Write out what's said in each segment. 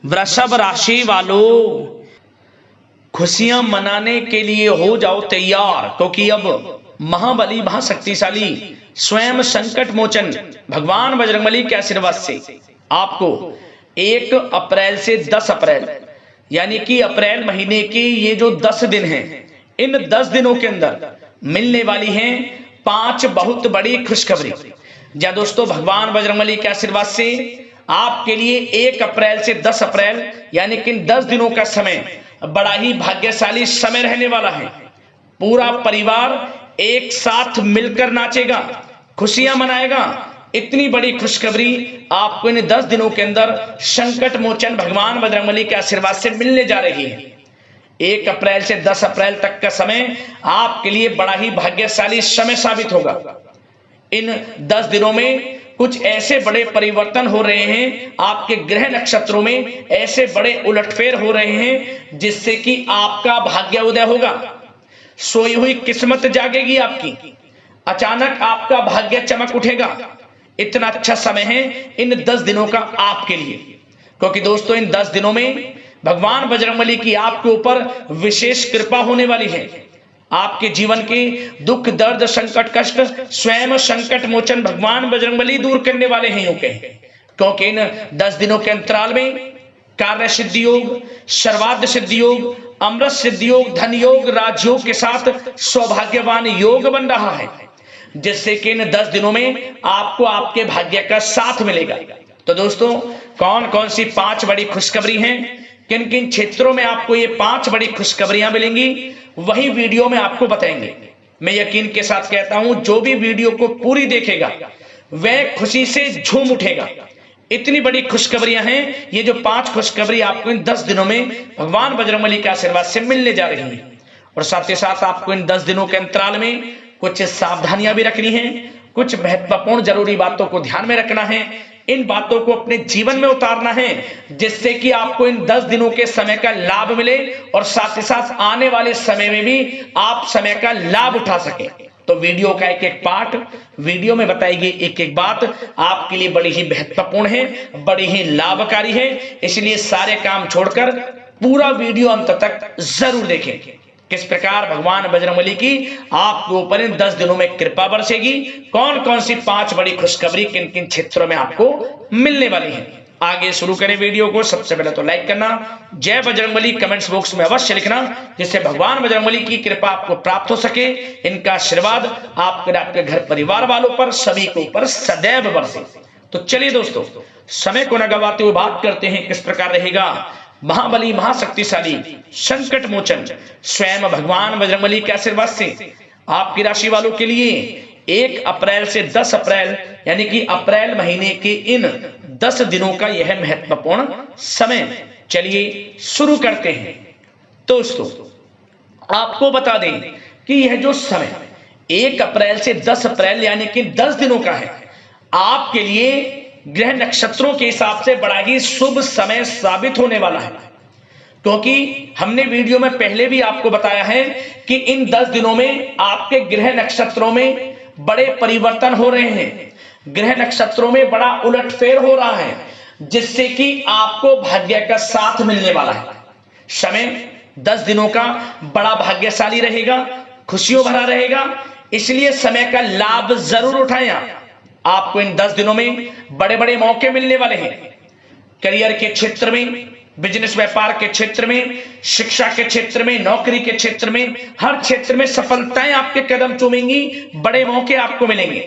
वृषभ राशि वालों, खुशियां मनाने के लिए हो जाओ तैयार, क्योंकि अब महाबली महाशक्तिशाली स्वयं संकट मोचन भगवान बजरंगबली के आशीर्वाद से आपको 1 अप्रैल से 10 अप्रैल यानी कि अप्रैल महीने के ये जो 10 दिन हैं, इन 10 दिनों के अंदर मिलने वाली हैं 5 बहुत बड़ी खुशखबरी। या दोस्तों, भगवान बजरंगबली के आशीर्वाद से आपके लिए 1 अप्रैल से 10 अप्रैल यानी कि 10 दिनों का समय बड़ा ही भाग्यशाली समय रहने वाला है। पूरा परिवार एक साथ मिलकर नाचेगा, खुशियां मनाएगा। इतनी बड़ी खुशखबरी आपको इन 10 दिनों के अंदर संकट मोचन भगवान बजरंगबली के आशीर्वाद से मिलने जा रही है। 1 अप्रैल से 10 अप्रैल तक का समय आपके लिए बड़ा ही भाग्यशाली समय साबित होगा। इन 10 दिनों में कुछ ऐसे बड़े परिवर्तन हो रहे हैं, आपके ग्रह नक्षत्रों में ऐसे बड़े उलटफेर हो रहे हैं जिससे कि आपका भाग्य उदय होगा। सोई हुई किस्मत जागेगी आपकी, अचानक आपका भाग्य चमक उठेगा। इतना अच्छा समय है इन 10 दिनों का आपके लिए, क्योंकि दोस्तों इन 10 दिनों में भगवान बजरंगबली की आपके ऊपर विशेष कृपा होने वाली है। आपके जीवन के दुख दर्द संकट कष्ट स्वयं संकट मोचन भगवान बजरंगबली दूर करने वाले हैं, क्योंकि इन 10 दिनों के अंतराल में कार्य सिद्धि योग, सर्वार्थ सिद्धि योग, अमृत सिद्धि योग, धन योग, राजयोग के साथ सौभाग्यवान योग बन रहा है, जिससे कि इन 10 दिनों में आपको आपके भाग्य का साथ मिलेगा। तो दोस्तों, कौन कौन सी 5 बड़ी खुशखबरी हैं, किन किन क्षेत्रों में आपको ये 5 बड़ी खुशखबरियां मिलेंगी, वही वीडियो में आपको बताएंगे। मैं यकीन के साथ कहता हूं, जो भी वीडियो को पूरी देखेगा वह खुशी से झूम उठेगा। इतनी बड़ी खुशखबरियां हैं। ये जो 5 खुशखबरी आपको इन 10 दिनों में भगवान बजरंगबली के आशीर्वाद से मिलने जा रही हैं, और साथ ही साथ आपको इन 10 दिनों के अंतराल में कुछ सावधानियां भी रखनी है, कुछ महत्वपूर्ण जरूरी बातों को ध्यान में रखना है। इन बातों को अपने जीवन में उतारना है, जिससे कि आपको इन 10 दिनों के समय का लाभ मिले और साथ ही साथ आने वाले समय में भी आप समय का लाभ उठा सके। तो वीडियो का एक एक पार्ट, वीडियो में बताई गई एक एक बात आपके लिए बड़ी ही महत्वपूर्ण है, बड़ी ही लाभकारी है। इसलिए सारे काम छोड़कर पूरा वीडियो अंत तक जरूर देखें, किस प्रकार भगवान बजरंगबली की आपके ऊपर इन 10 दिनों में कृपा बरसेगी, कौन कौन सी 5 बड़ी खुशखबरी किन किन क्षेत्रों में आपको मिलने वाली है। आगे शुरू करें वीडियो को। सबसे पहले तो लाइक करना, जय बजरंगबली कमेंट्स बॉक्स में अवश्य लिखना, जिससे भगवान बजरंगबली की कृपा आपको प्राप्त हो सके, इनका आशीर्वाद आपके घर परिवार वालों पर सभी के ऊपर सदैव बरसे। तो चलिए दोस्तों, समय को न गवाते हुए बात करते हैं किस प्रकार रहेगा महाबली महाशक्तिशाली संकट मोचन स्वयं भगवान बजरंगबली के आशीर्वाद से आपकी राशि वालों के लिए 1 अप्रैल से 10 अप्रैल यानी कि अप्रैल महीने के इन 10 दिनों का यह महत्वपूर्ण समय। चलिए शुरू करते हैं। दोस्तों, आपको बता दें कि यह जो समय 1 अप्रैल से 10 अप्रैल यानी कि 10 दिनों का है, आपके लिए ग्रह नक्षत्रों के हिसाब से बड़ा ही शुभ समय साबित होने वाला है, क्योंकि हमने वीडियो में पहले भी आपको बताया है कि इन 10 दिनों में आपके ग्रह नक्षत्रों में बड़े परिवर्तन हो रहे हैं, ग्रह नक्षत्रों में बड़ा उलटफेर हो रहा है, जिससे कि आपको भाग्य का साथ मिलने वाला है। समय 10 दिनों का बड़ा भाग्यशाली रहेगा, खुशियों भरा रहेगा, इसलिए समय का लाभ जरूर उठाएं। आपको इन 10 दिनों में बड़े बड़े मौके मिलने वाले हैं। करियर के क्षेत्र में, बिजनेस व्यापार के क्षेत्र में, शिक्षा के क्षेत्र में, नौकरी के क्षेत्र में, हर क्षेत्र में सफलताएं आपके कदम चूमेंगी, बड़े मौके आपको मिलेंगे।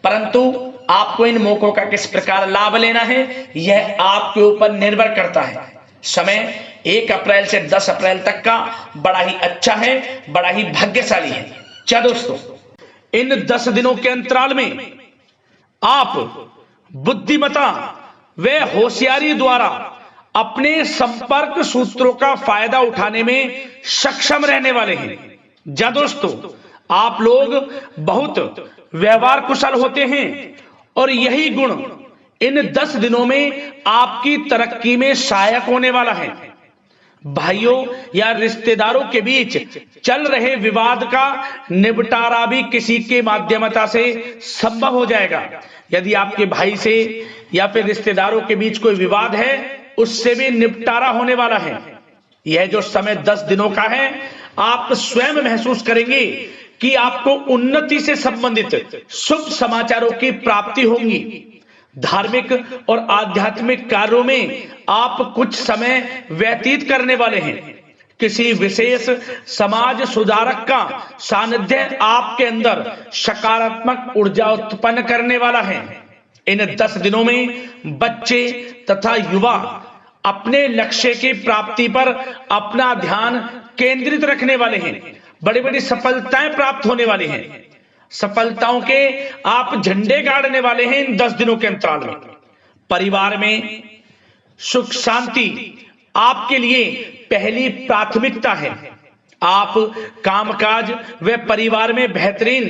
परंतु आपको इन मौकों का किस प्रकार लाभ लेना है, यह आपके ऊपर निर्भर करता है। समय 1 अप्रैल से 10 अप्रैल तक का बड़ा ही अच्छा है, बड़ा ही भाग्यशाली है। क्या दोस्तों, इन 10 दिनों के अंतराल में आप बुद्धिमता व होशियारी द्वारा अपने संपर्क सूत्रों का फायदा उठाने में सक्षम रहने वाले हैं। जा दोस्तों, आप लोग बहुत व्यवहार कुशल होते हैं और यही गुण इन 10 दिनों में आपकी तरक्की में सहायक होने वाला है। भाइयों या रिश्तेदारों के बीच चल रहे विवाद का निपटारा भी किसी के माध्यमता से संभव हो जाएगा। यदि आपके भाई से या फिर रिश्तेदारों के बीच कोई विवाद है उससे भी निपटारा होने वाला है। यह जो समय 10 दिनों का है, आप स्वयं महसूस करेंगे कि आपको उन्नति से संबंधित शुभ समाचारों की प्राप्ति होगी। धार्मिक और आध्यात्मिक कार्यों में आप कुछ समय व्यतीत करने वाले हैं। किसी विशेष समाज सुधारक का सानिध्य आपके अंदर सकारात्मक ऊर्जा उत्पन्न करने वाला है। इन 10 दिनों में बच्चे तथा युवा अपने लक्ष्य की प्राप्ति पर अपना ध्यान केंद्रित रखने वाले हैं। बड़ी बड़ी सफलताएं प्राप्त होने वाली हैं। सफलताओं के आप झंडे गाड़ने वाले हैं इन 10 दिनों के अंतराल में। परिवार में सुख शांति आपके लिए पहली प्राथमिकता है। आप कामकाज व परिवार में बेहतरीन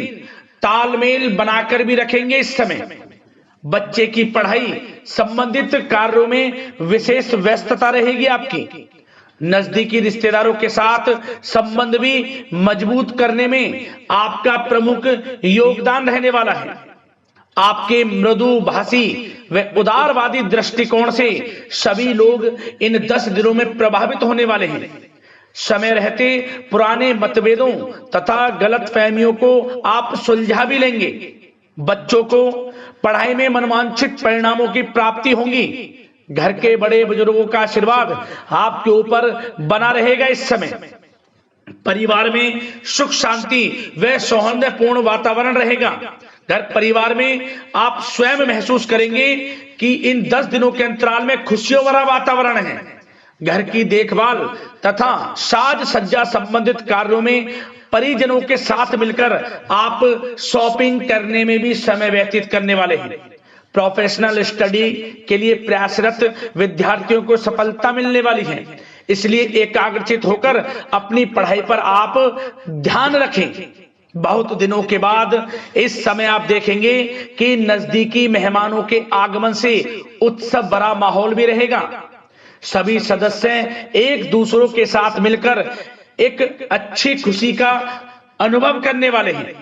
तालमेल बनाकर भी रखेंगे। इस समय बच्चे की पढ़ाई संबंधित कार्यों में विशेष व्यस्तता रहेगी आपकी। नजदीकी रिश्तेदारों के साथ संबंध भी मजबूत करने में आपका प्रमुख योगदान रहने वाला है। आपके मृदु भाषी व उदारवादी दृष्टिकोण से सभी लोग इन 10 दिनों में प्रभावित होने वाले हैं। समय रहते पुराने मतभेदों तथा गलतफहमियों को आप सुलझा भी लेंगे। बच्चों को पढ़ाई में मनवांछित परिणामों की प्राप्ति होगी। घर के बड़े बुजुर्गों का आशीर्वाद आपके ऊपर बना रहेगा। इस समय परिवार में सुख शांति व सौहार्दपूर्ण वातावरण रहेगा। घर परिवार में आप स्वयं महसूस करेंगे कि इन 10 दिनों के अंतराल में खुशियों भरा वातावरण है। घर की देखभाल तथा साज सज्जा संबंधित कार्यों में परिजनों के साथ मिलकर आप शॉपिंग करने में भी समय व्यतीत करने वाले हैं। प्रोफेशनल स्टडी के लिए प्रयासरत विद्यार्थियों को सफलता मिलने वाली है। इसलिए एकाग्रचित होकर अपनी पढ़ाई पर आप ध्यान रखें। बहुत दिनों के बाद इस समय आप देखेंगे कि नजदीकी मेहमानों के आगमन से उत्सव भरा माहौल भी रहेगा। सभी सदस्य एक दूसरों के साथ मिलकर एक अच्छी खुशी का अनुभव करने वाले हैं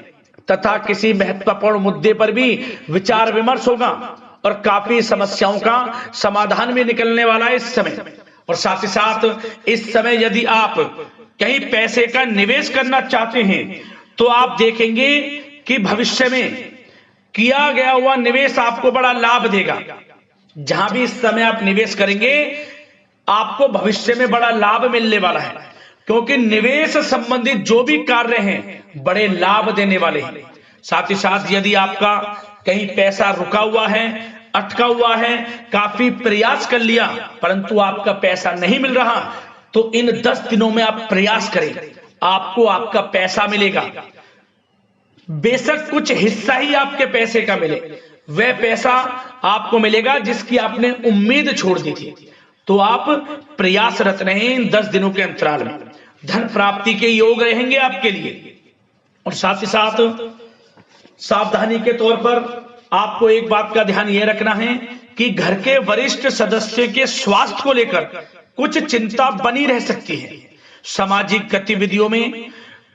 तथा किसी महत्वपूर्ण मुद्दे पर भी विचार विमर्श होगा और काफी समस्याओं का समाधान भी निकलने वाला है इस समय। और साथ ही साथ इस समय यदि आप कहीं पैसे का निवेश करना चाहते हैं तो आप देखेंगे कि भविष्य में किया गया हुआ निवेश आपको बड़ा लाभ देगा। जहां भी इस समय आप निवेश करेंगे आपको भविष्य में बड़ा लाभ मिलने वाला है, क्योंकि निवेश संबंधित जो भी कार्य हैं बड़े लाभ देने वाले हैं। साथ ही साथ यदि आपका कहीं पैसा रुका हुआ है, अटका हुआ है, काफी प्रयास कर लिया परंतु आपका पैसा नहीं मिल रहा, तो इन 10 दिनों में आप प्रयास करें, आपको आपका पैसा मिलेगा। बेशक कुछ हिस्सा ही आपके पैसे का मिले, वह पैसा आपको मिलेगा जिसकी आपने उम्मीद छोड़ दी थी। तो आप प्रयासरत रहें इन 10 दिनों के अंतराल में। धन प्राप्ति के योग रहेंगे आपके लिए। और साथ ही साथ सावधानी के तौर पर आपको एक बात का ध्यान यह रखना है कि घर के वरिष्ठ सदस्य के स्वास्थ्य को लेकर कुछ चिंता बनी रह सकती है। सामाजिक गतिविधियों में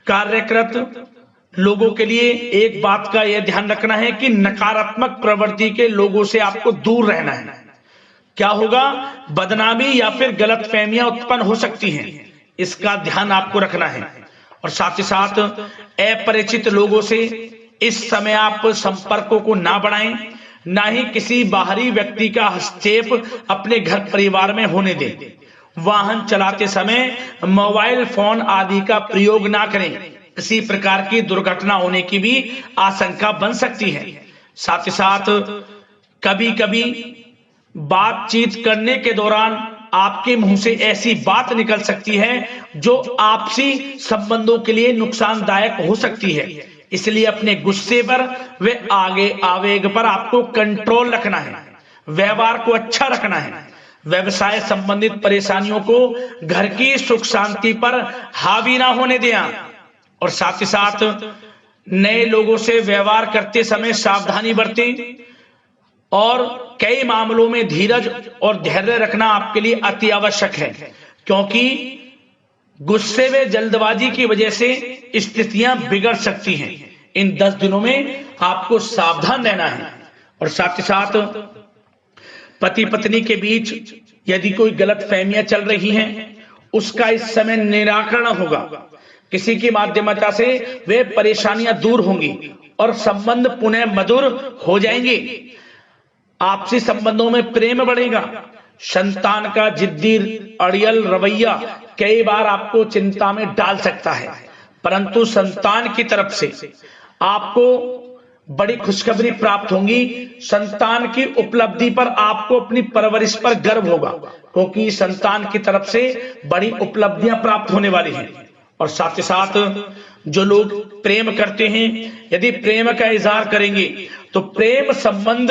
कार्यरत लोगों के लिए एक बात का यह ध्यान रखना है कि नकारात्मक प्रवृत्ति के लोगों से आपको दूर रहना है। क्या होगा, बदनामी या फिर गलतफहमियां उत्पन्न हो सकती हैं, इसका ध्यान आपको रखना है। और साथ ही साथ अपरिचित लोगों से इस समय आप संपर्कों को ना बढ़ाएं, ना ही किसी बाहरी व्यक्ति का हस्तक्षेप अपने घर परिवार में होने दें। वाहन चलाते समय मोबाइल फोन आदि का प्रयोग ना करें, किसी प्रकार की दुर्घटना होने की भी आशंका बन सकती है। साथ ही साथ कभी कभी बातचीत करने के दौरान आपके मुंह से ऐसी बात निकल सकती है जो आपसी संबंधों के लिए नुकसानदायक हो सकती है। इसलिए अपने गुस्से पर व आगे आवेग पर आपको कंट्रोल रखना है, व्यवहार को अच्छा रखना है। व्यवसाय संबंधित परेशानियों को घर की सुख शांति पर हावी ना होने दें। और साथ ही साथ नए लोगों से व्यवहार करते समय सावधानी बरतें और कई मामलों में धीरज और धैर्य रखना आपके लिए अति आवश्यक है, क्योंकि गुस्से व जल्दबाजी की वजह से स्थितियां बिगड़ सकती हैं। इन 10 दिनों में आपको सावधान रहना है। और साथ ही साथ पति पत्नी के बीच यदि कोई गलत फहमियां चल रही हैं उसका इस समय निराकरण होगा। किसी की माध्यमता से वे परेशानियां दूर होंगी और संबंध पुनः मधुर हो जाएंगे। आपसी संबंधों में प्रेम बढ़ेगा। संतान का जिद्दी अड़ियल रवैया कई बार आपको चिंता में डाल सकता है, परंतु संतान की तरफ से आपको बड़ी खुशखबरी प्राप्त होगी। संतान की उपलब्धि पर आपको अपनी परवरिश पर गर्व होगा, क्योंकि संतान की तरफ से बड़ी उपलब्धियां प्राप्त होने वाली हैं। और साथ ही साथ जो लोग प्रेम करते हैं, यदि प्रेम का इजहार करेंगे तो प्रेम संबंध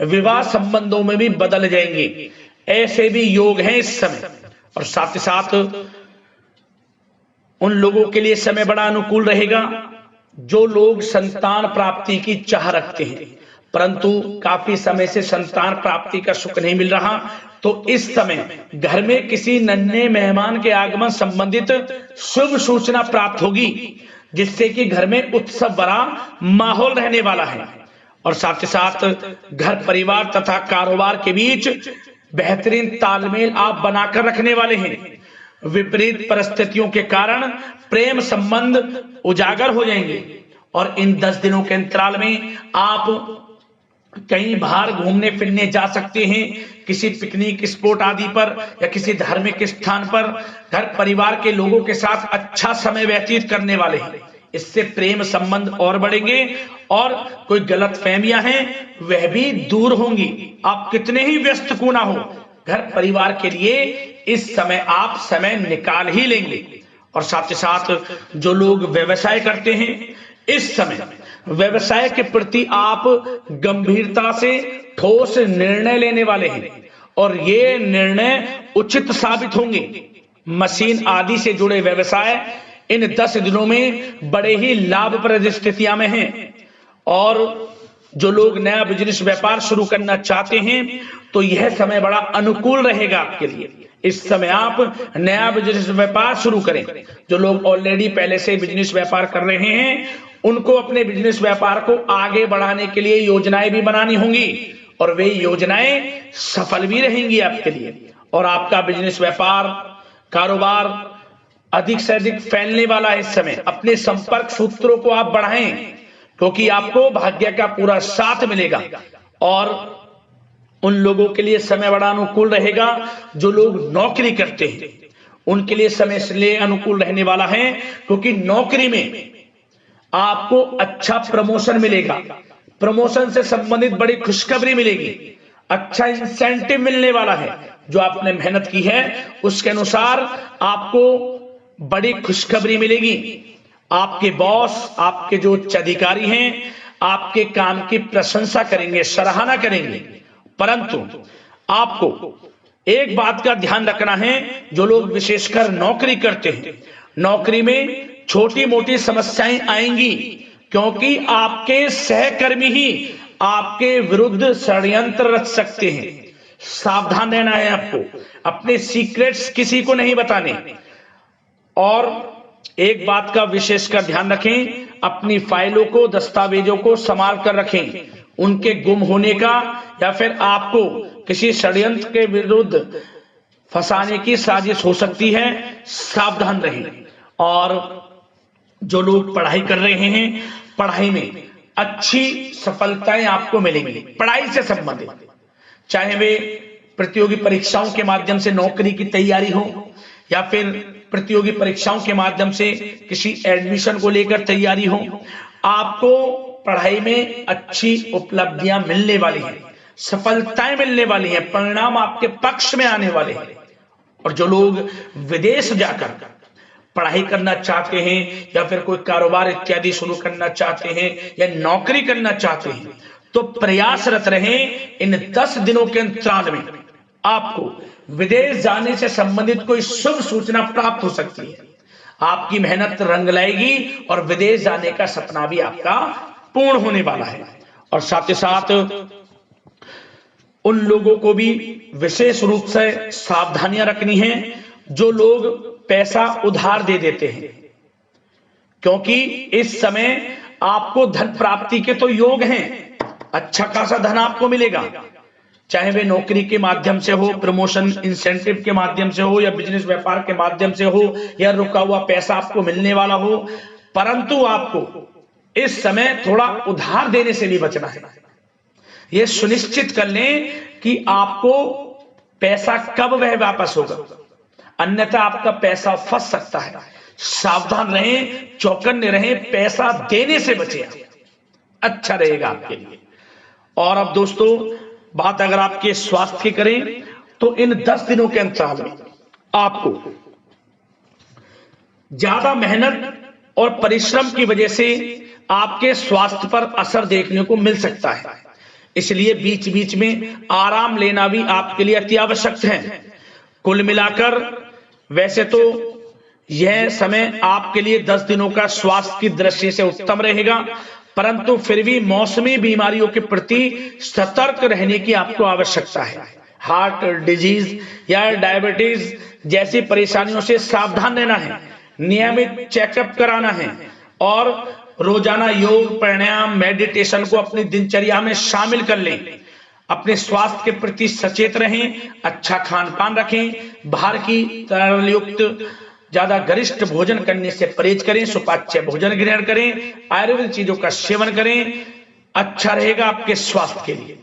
विवाह संबंधों में भी बदल जाएंगे। ऐसे भी योग हैं इस समय। और साथ ही साथ उन लोगों के लिए समय बड़ा अनुकूल रहेगा जो लोग संतान प्राप्ति की चाह रखते हैं, परंतु काफी समय से संतान प्राप्ति का सुख नहीं मिल रहा, तो इस समय घर में किसी नन्हे मेहमान के आगमन संबंधित शुभ सूचना प्राप्त होगी, जिससे कि घर में उत्सव भरा माहौल रहने वाला है। और साथ ही साथ घर परिवार तथा कारोबार के बीच बेहतरीन तालमेल आप बनाकर रखने वाले हैं। विपरीत परिस्थितियों के कारण प्रेम संबंध उजागर हो जाएंगे और इन 10 दिनों के अंतराल में आप कहीं बाहर घूमने फिरने जा सकते हैं, किसी पिकनिक स्पॉट आदि पर या किसी धार्मिक स्थान पर घर परिवार के लोगों के साथ अच्छा समय व्यतीत करने वाले हैं। इससे प्रेम संबंध और बढ़ेंगे और कोई गलत फहमियां हैं वह भी दूर होंगी। आप कितने ही व्यस्त क्यों ना हो, घर परिवार के लिए इस समय आप समय निकाल ही लेंगे। और साथ ही साथ जो लोग व्यवसाय करते हैं, इस समय व्यवसाय के प्रति आप गंभीरता से ठोस निर्णय लेने वाले हैं और ये निर्णय उचित साबित होंगे। मशीन आदि से जुड़े व्यवसाय इन 10 दिनों में बड़े ही लाभप्रद स्थितियां में हैं। और जो लोग नया बिजनेस व्यापार शुरू करना चाहते हैं तो यह समय बड़ा अनुकूल रहेगा आपके लिए। इस समय आप नया बिजनेस व्यापार शुरू करें। जो लोग ऑलरेडी पहले से बिजनेस व्यापार कर रहे हैं उनको अपने बिजनेस व्यापार को आगे बढ़ाने के लिए योजनाएं भी बनानी होंगी और वे योजनाएं सफल भी रहेंगी आपके लिए। और आपका बिजनेस व्यापार कारोबार अधिक से अधिक फैलने वाला है। इस समय अपने संपर्क सूत्रों को आप बढ़ाएं, क्योंकि आपको भाग्य का पूरा साथ मिलेगा। और उन लोगों के लिए समय बड़ा अनुकूल रहेगा जो लोग नौकरी करते हैं, उनके लिए समय इसलिए अनुकूल रहने वाला है क्योंकि नौकरी में आपको अच्छा प्रमोशन मिलेगा। प्रमोशन से संबंधित बड़ी खुशखबरी मिलेगी, अच्छा इंसेंटिव मिलने वाला है। जो आपने मेहनत की है उसके अनुसार आपको बड़ी खुशखबरी मिलेगी। आपके बॉस, आपके जो उच्च अधिकारी हैं, आपके काम की प्रशंसा करेंगे, सराहना करेंगे। परंतु आपको एक बात का ध्यान रखना है, जो लोग विशेषकर नौकरी करते हैं, नौकरी में छोटी मोटी समस्याएं आएंगी, क्योंकि आपके सहकर्मी ही आपके विरुद्ध षड्यंत्र रच सकते हैं। सावधान रहना है आपको, अपने सीक्रेट्स किसी को नहीं बताने। और एक बात का विशेषकर ध्यान रखें, अपनी फाइलों को, दस्तावेजों को संभाल कर रखें। उनके गुम होने का या फिर आपको किसी षड्यंत्र के विरुद्ध फंसाने की साजिश हो सकती है, सावधान रहें। और जो लोग पढ़ाई कर रहे हैं, पढ़ाई में अच्छी सफलताएं आपको मिलेंगी। पढ़ाई से संबंधित, चाहे वे प्रतियोगी परीक्षाओं के माध्यम से नौकरी की तैयारी हो या फिर प्रतियोगी परीक्षाओं के माध्यम से किसी एडमिशन को लेकर तैयारी हो, आपको पढ़ाई में अच्छी उपलब्धियां मिलने वाली हैं, सफलताएं मिलने वाली हैं, परिणाम आपके पक्ष में आने वाले हैं। और जो लोग विदेश जाकर पढ़ाई करना चाहते हैं या फिर कोई कारोबार इत्यादि शुरू करना चाहते हैं या नौकरी करना चाहते हैं, तो प्रयासरत रहें। इन 10 दिनों के अंतराल में आपको विदेश जाने से संबंधित कोई शुभ सूचना प्राप्त हो सकती है। आपकी मेहनत रंग लाएगी और विदेश जाने का सपना भी आपका पूर्ण होने वाला है। और साथ ही साथ उन लोगों को भी विशेष रूप से सावधानियां रखनी है जो लोग पैसा उधार दे देते हैं, क्योंकि इस समय आपको धन प्राप्ति के तो योग हैं, अच्छा खासा धन आपको मिलेगा, चाहे वे नौकरी के माध्यम से हो, प्रमोशन इंसेंटिव के माध्यम से हो, या बिजनेस व्यापार के माध्यम से हो, या रुका हुआ पैसा आपको मिलने वाला हो। परंतु आपको इस समय थोड़ा उधार देने से भी बचना है। यह सुनिश्चित कर लें कि आपको पैसा कब वह वापस होगा, अन्यथा आपका पैसा फंस सकता है। सावधान रहें, चौकन्ने रहें, पैसा देने से बचें, अच्छा रहेगा आपके लिए। और अब दोस्तों, बात अगर आपके स्वास्थ्य की करें तो इन 10 दिनों के अंतराल में आपको ज्यादा मेहनत और परिश्रम की वजह से आपके स्वास्थ्य पर असर देखने को मिल सकता है। इसलिए बीच बीच में आराम लेना भी आपके लिए अति आवश्यक है। कुल मिलाकर वैसे तो यह समय आपके लिए 10 दिनों का स्वास्थ्य की दृष्टि से उत्तम रहेगा, परंतु फिर भी मौसमी बीमारियों के प्रति सतर्क रहने की आपको आवश्यकता है। हार्ट डिजीज या डायबिटीज जैसी परेशानियों से सावधान रहना है, नियमित चेकअप कराना है और रोजाना योग, प्राणायाम, मेडिटेशन को अपनी दिनचर्या में शामिल कर लें। अपने स्वास्थ्य के प्रति सचेत रहें, अच्छा खान पान रखें, बाहर की तरल युक्त ज्यादा गरिष्ठ भोजन करने से परहेज करें, सुपाच्य भोजन ग्रहण करें, आयुर्वेदिक चीजों का सेवन करें, अच्छा रहेगा आपके स्वास्थ्य के लिए।